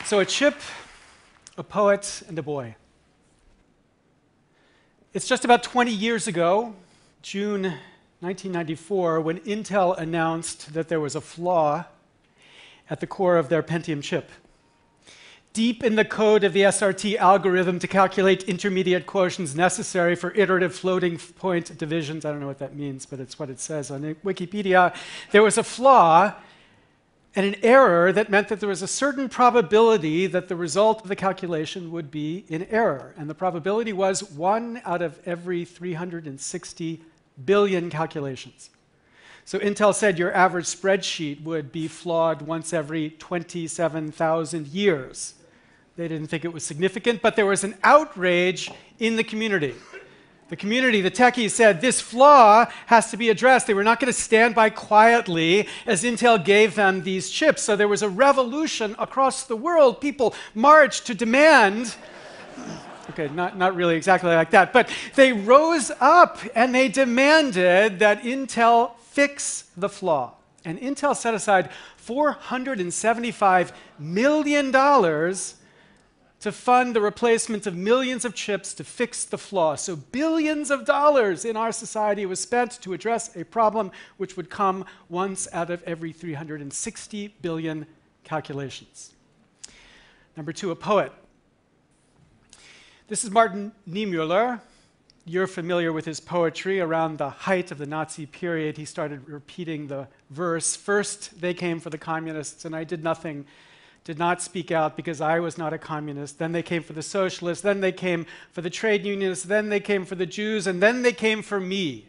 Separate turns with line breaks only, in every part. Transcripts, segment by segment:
So a chip, a poet, and a boy. It's just about 20 years ago, June 1994, when Intel announced that there was a flaw at the core of their Pentium chip. Deep in the code of the SRT algorithm to calculate intermediate quotients necessary for iterative floating point divisions, I don't know what that means, but it's what it says on Wikipedia, there was a flaw and an error that meant that there was a certain probability that the result of the calculation would be in error. And the probability was 1 out of every 360 billion calculations. So Intel said your average spreadsheet would be flawed once every 27,000 years. They didn't think it was significant, but there was an outrage in the community. The community, the techies, said this flaw has to be addressed. They were not going to stand by quietly as Intel gave them these chips. So there was a revolution across the world. People marched to demand, okay, not really exactly like that, but they rose up and they demanded that Intel fix the flaw. And Intel set aside $475 million to fund the replacement of millions of chips to fix the flaw. So billions of dollars in our society was spent to address a problem which would come once out of every 360 billion calculations. Number 2, a poet. This is Martin Niemöller. You're familiar with his poetry. Around the height of the Nazi period, he started repeating the verse, "First they came for the communists, and I did not speak out because I was not a communist. Then they came for the socialists, then they came for the trade unionists, then they came for the Jews, and then they came for me.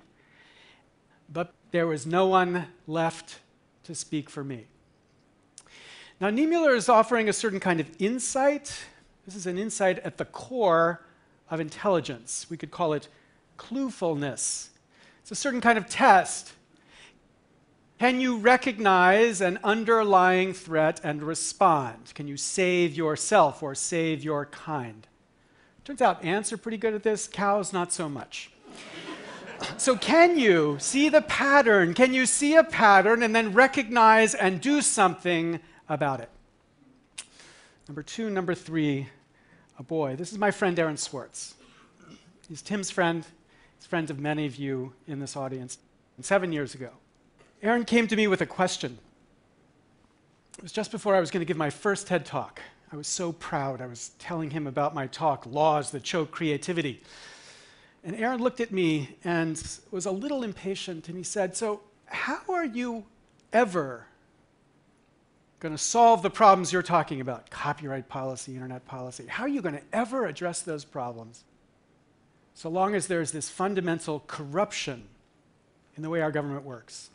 But there was no one left to speak for me." Now, Niemöller is offering a certain kind of insight. This is an insight at the core of intelligence. We could call it cluefulness. It's a certain kind of test. Can you recognize an underlying threat and respond? Can you save yourself or save your kind? Turns out ants are pretty good at this, cows not so much. So can you see the pattern? Can you see a pattern and then recognize and do something about it? Number 2, number 3, a boy. This is my friend Aaron Swartz. He's Tim's friend. He's a friend of many of you in this audience. 7 years ago, Aaron came to me with a question. It was just before I was going to give my first TED Talk. I was so proud. I was telling him about my talk, Laws That Choke Creativity. And Aaron looked at me and was a little impatient, and he said, "So how are you ever going to solve the problems you're talking about? Copyright policy, internet policy. How are you going to ever address those problems so long as there's this fundamental corruption in the way our government works?"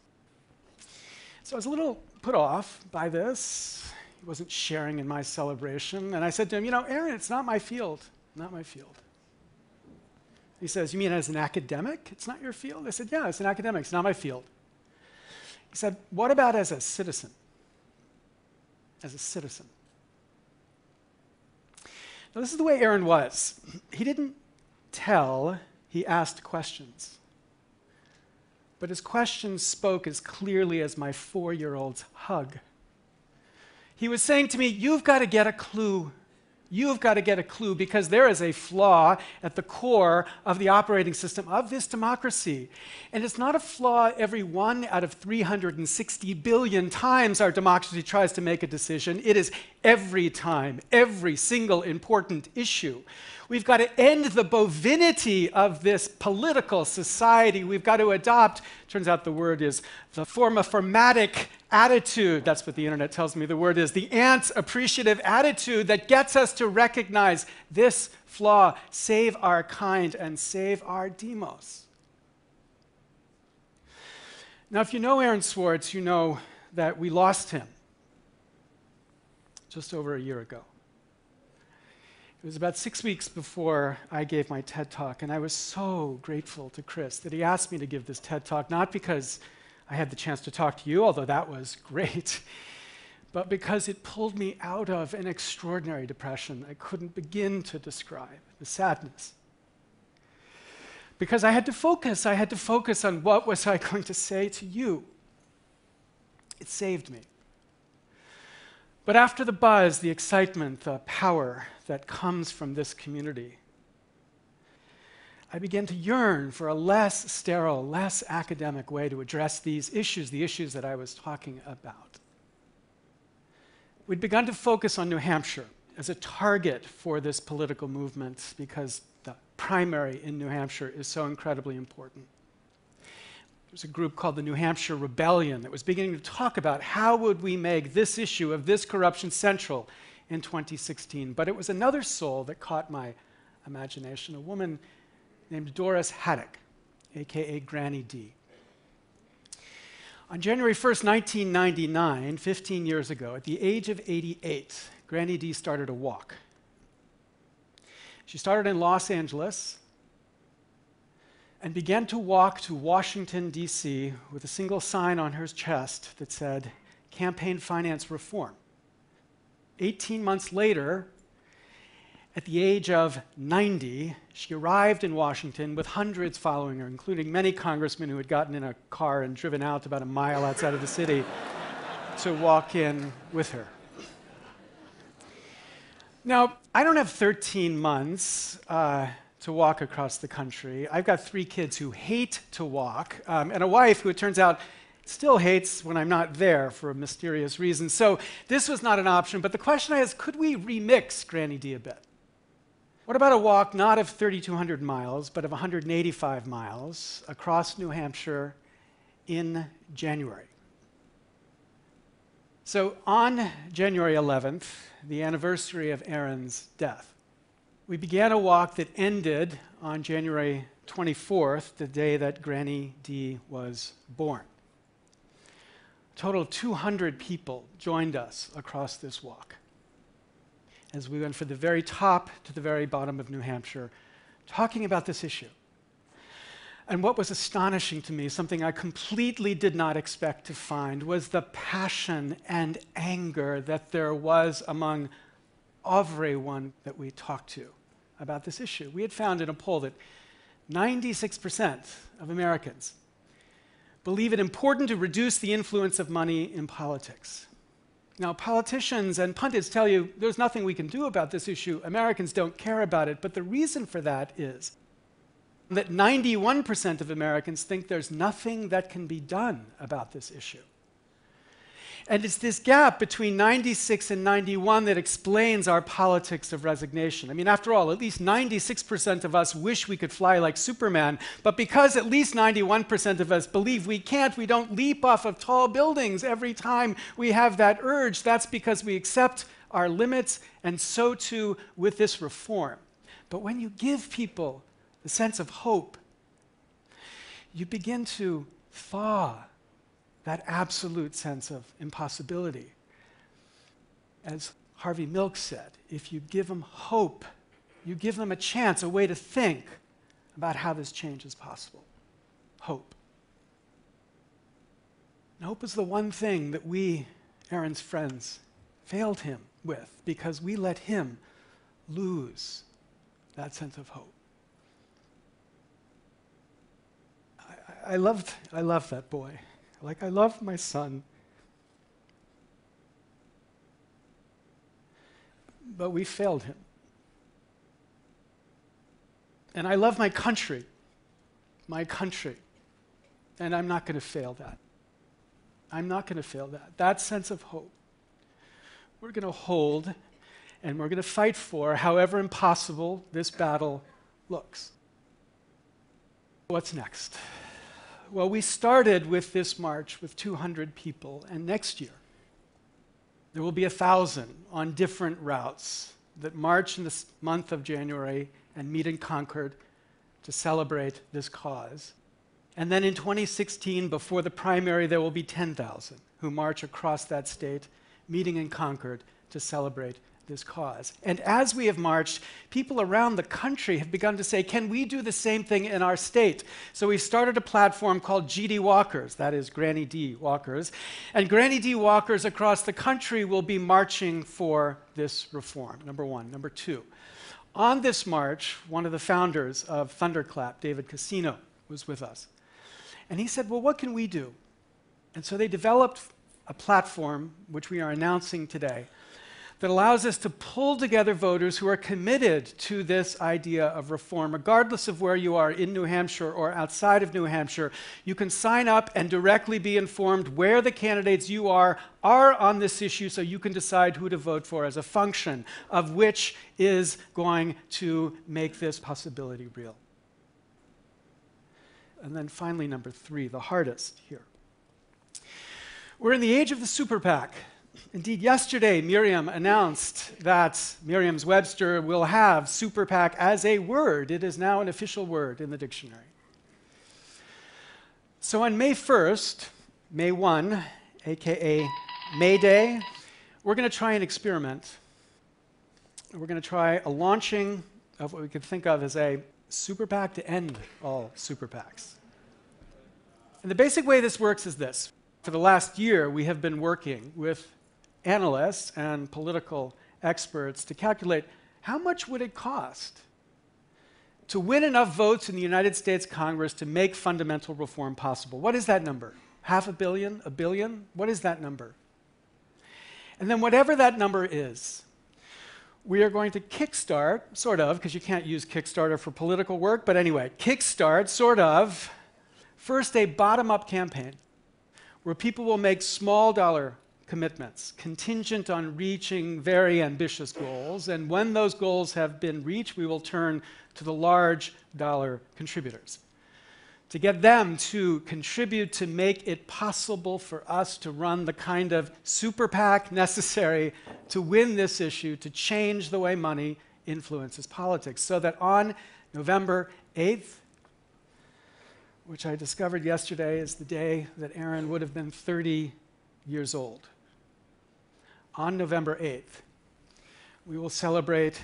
So I was a little put off by this. He wasn't sharing in my celebration. And I said to him, Aaron, it's not my field. Not my field. He says, "You mean as an academic, it's not your field?" I said, "Yeah, as an academic, it's not my field." He said, "What about as a citizen?" As a citizen. Now, this is the way Aaron was. He didn't tell, he asked questions. But his questions spoke as clearly as my 4-year-old's hug. He was saying to me, "You've got to get a clue. You've got to get a clue because there is a flaw at the core of the operating system of this democracy. And it's not a flaw every 1 out of 360 billion times our democracy tries to make a decision. It is every time, every single important issue. We've got to end the bovinity of this political society. We've got to adopt," turns out the word is the formatic attitude. That's what the internet tells me the word is. The ant appreciative attitude that gets us to recognize this flaw, save our kind, and save our demos. Now, if you know Aaron Swartz, you know that we lost him just over a year ago. It was about 6 weeks before I gave my TED Talk, and I was so grateful to Chris that he asked me to give this TED Talk, not because I had the chance to talk to you, although that was great, but because it pulled me out of an extraordinary depression I couldn't begin to describe, the sadness. Because I had to focus on what was I going to say to you. It saved me. But after the buzz, the excitement, the power that comes from this community, I began to yearn for a less sterile, less academic way to address these issues, the issues that I was talking about. We'd begun to focus on New Hampshire as a target for this political movement because the primary in New Hampshire is so incredibly important. There's a group called the New Hampshire Rebellion that was beginning to talk about how would we make this issue of this corruption central in 2016. But it was another soul that caught my imagination, a woman named Doris Haddock, aka Granny D. On January 1st, 1999, 15 years ago, at the age of 88, Granny D started a walk. She started in Los Angeles and began to walk to Washington, D.C. with a single sign on her chest that said, "Campaign Finance Reform." 18 months later, at the age of 90, she arrived in Washington with hundreds following her, including many congressmen who had gotten in a car and driven out about a mile outside of the city to walk in with her. Now, I don't have 13 months to walk across the country. I've got 3 kids who hate to walk, and a wife who, it turns out, still hates when I'm not there for a mysterious reason. So this was not an option, but the question is, could we remix Granny D a bit? What about a walk not of 3,200 miles, but of 185 miles across New Hampshire in January? So on January 11th, the anniversary of Aaron's death, we began a walk that ended on January 24th, the day that Granny D was born. A total of 200 people joined us across this walk as we went from the very top to the very bottom of New Hampshire, talking about this issue. And what was astonishing to me, something I completely did not expect to find, was the passion and anger that there was among everyone that we talked to about this issue. We had found in a poll that 96% of Americans believe it important to reduce the influence of money in politics. Now, politicians and pundits tell you there's nothing we can do about this issue. Americans don't care about it. But the reason for that is that 91% of Americans think there's nothing that can be done about this issue. And it's this gap between 96 and 91 that explains our politics of resignation. I mean, after all, at least 96% of us wish we could fly like Superman, but because at least 91% of us believe we can't, we don't leap off of tall buildings every time we have that urge. That's because we accept our limits, and so too with this reform. But when you give people the sense of hope, you begin to thaw that absolute sense of impossibility. As Harvey Milk said, if you give them hope, you give them a chance, a way to think about how this change is possible. Hope. And hope is the one thing that we, Aaron's friends, failed him with because we let him lose that sense of hope. I loved that boy. Like I love my son. But we failed him. And I love my country. And I'm not going to fail that. I'm not going to fail that. That sense of hope. We're going to hold and we're going to fight for, however impossible this battle looks. What's next? Well, we started with this march with 200 people, and next year there will be 1,000 on different routes that march in the month of January and meet in Concord to celebrate this cause. And then in 2016, before the primary, there will be 10,000 who march across that state, meeting in Concord to celebrate this cause. And as we have marched, people around the country have begun to say, can we do the same thing in our state? So we started a platform called GD Walkers, that is Granny D Walkers. And Granny D Walkers across the country will be marching for this reform, number one. Number two, on this march, one of the founders of Thunderclap, David Cassino, was with us. And he said, well, what can we do? And so they developed a platform, which we are announcing today, that allows us to pull together voters who are committed to this idea of reform. Regardless of where you are in New Hampshire or outside of New Hampshire, you can sign up and directly be informed where the candidates you are on this issue, so you can decide who to vote for as a function of which is going to make this possibility real. And then finally, number 3, the hardest here. We're in the age of the super PAC. Indeed, yesterday, Merriam announced that Merriam-Webster will have super PAC as a word. It is now an official word in the dictionary. So on May 1st, May 1, aka May Day, we're going to try an experiment. We're going to try a launching of what we could think of as a super PAC to end all super PACs. And the basic way this works is this. For the last year, we have been working with analysts and political experts to calculate how much would it cost to win enough votes in the United States Congress to make fundamental reform possible. What is that number? $500 million? $1 billion? What is that number? And then whatever that number is, we are going to kickstart, sort of, because you can't use Kickstarter for political work, but anyway, kickstart, sort of, first a bottom-up campaign where people will make small dollar commitments, contingent on reaching very ambitious goals, and when those goals have been reached, we will turn to the large dollar contributors to get them to contribute to make it possible for us to run the kind of super PAC necessary to win this issue, to change the way money influences politics, so that on November 8th, which I discovered yesterday is the day that Aaron would have been 30 years old. On November 8th, we will celebrate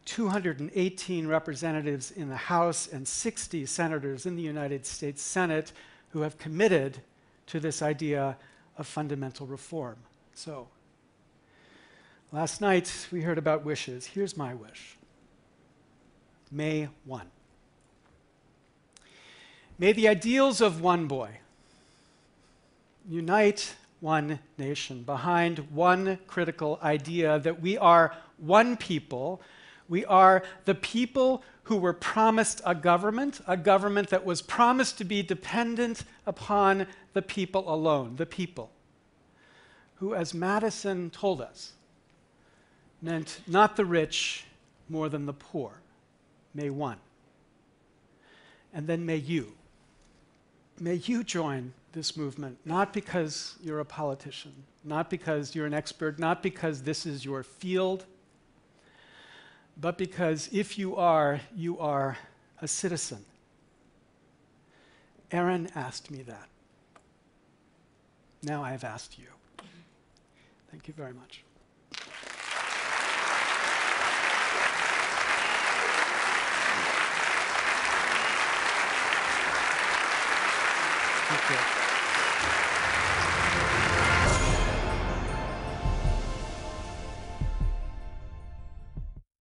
218 representatives in the House and 60 senators in the United States Senate who have committed to this idea of fundamental reform. So, last night we heard about wishes. Here's my wish. May 1. May the ideals of one boy unite one nation behind one critical idea that we are one people. We are the people who were promised a government that was promised to be dependent upon the people alone, the people, who, as Madison told us, meant not the rich more than the poor. May 1. And then may you. May you join this movement, not because you're a politician, not because you're an expert, not because this is your field, but because if you are a citizen. Aaron asked me that. Now I have asked you. Thank you very much. Thank you.